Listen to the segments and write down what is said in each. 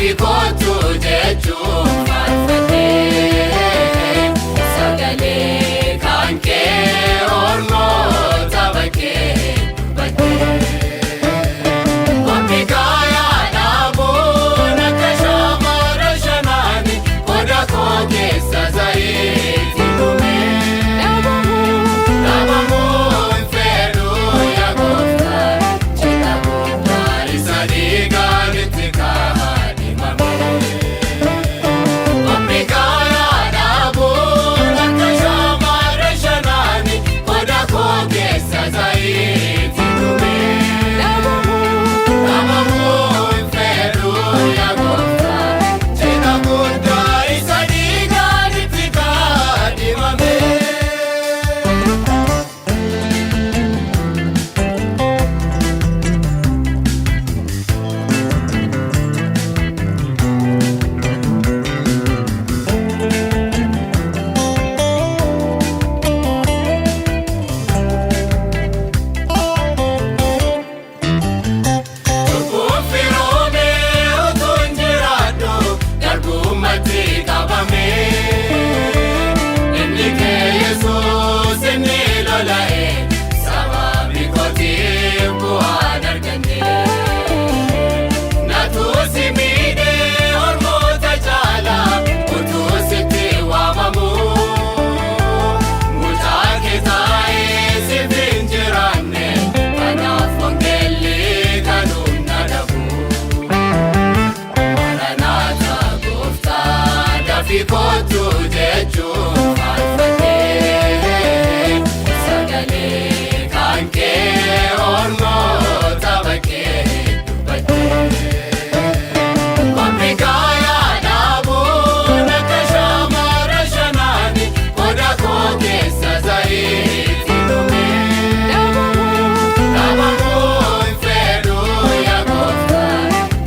Dafii kootu jechuun faarfatee sagalee kan kee ormoota bakkee bakkee. Qophii gaayaa dhaabuun akka shamarra shanaani qoda koo keessa zayitii dhumee. Dhaabamuun fedhuu yaa gooftaa cidha guddaa isa dhiigaan itti kaadhimamee. Qophii gaayaa dhaabuun akka shamarra shanaani qoda koo keessa zayitii dhumee. Dhaabamuun fedhuu yaa gooftaa cidha guddaa isa dhiigaan itti kaadhimamee. Lubbuun firoomee utuun jiraadhu garbummaatti qabamee. Inni kee Yesuus inni lola'ee sababii kootiif bu'aan argannee. Natuu si miidhee ormoota caalaa utuu sitti waamamuu. Mucaa kee taa'ee siif hin jiraanne kanaaf wangeelli kan humna dhabu. Maranaata gooftaa dafii kootu jechuun faarfatee sagalee kan kee ormoota bakkee bakkee. Qophii gaayaa dhaabuun akka shamarra shanaani qoda koo keessa zayitii dhumee. Dhaabamuun fedhuu yaa gooftaa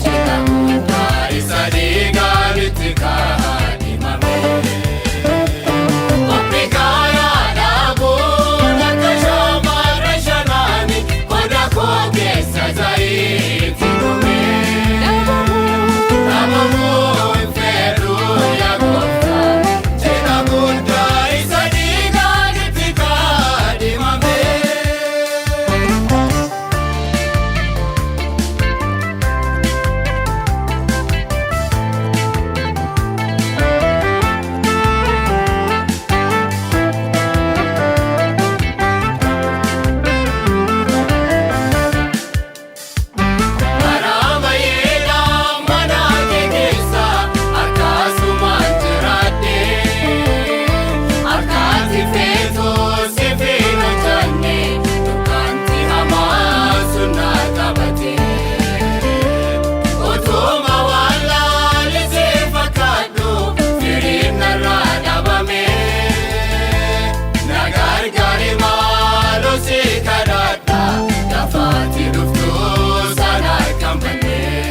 cidha guddaa isa dhiigaan itti kaadhimamee. Qophii gaayaa dhaabuun akka shamarra shanaani qoda koo keessa zayitii dhumee. Dhaabamuun fedhuu yaa gooftaa cidha guddaa isa dhiigaan itti kaadhimamee. Karaa baay'eedhaan mana kee keessa akkasumaan jiraadhee. Harkatti feetoo siif hin hojjanne dukkanti hamaa sun na qabatee. Utuma waan laalisee fakkaadhu firiin narraa dhabamee. Na gargaari maaloo si kadhadha gafaatti dhuftuu sana kan bannee.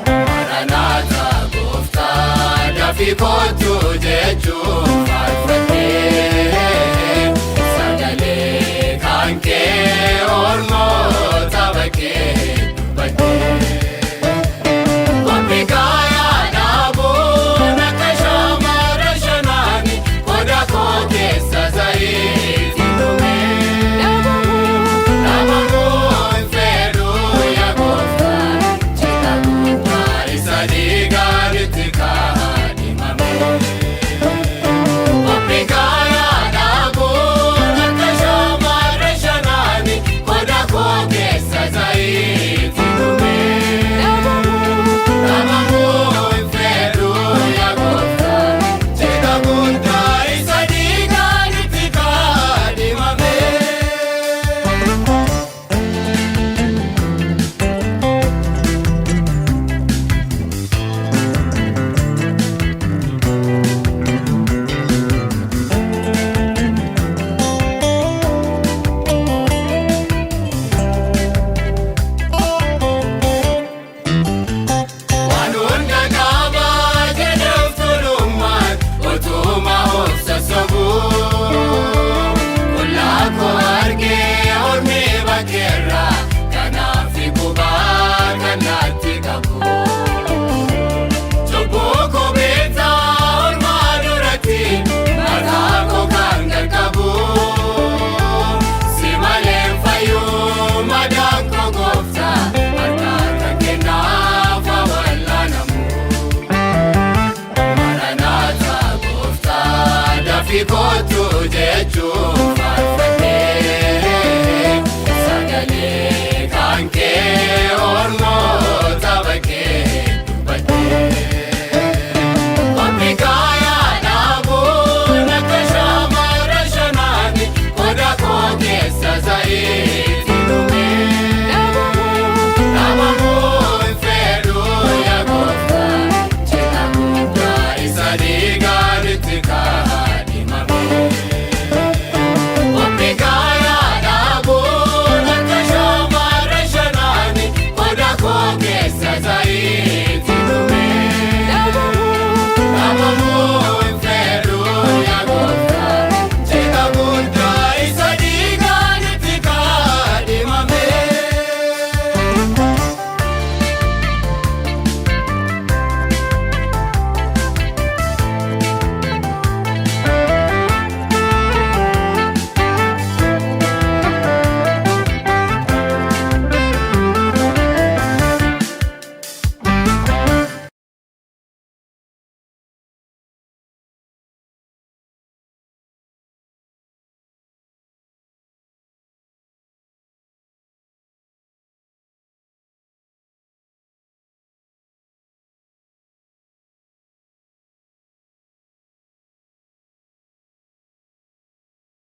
Maranaata gooftaa dafii kootu jechuun faarfatee.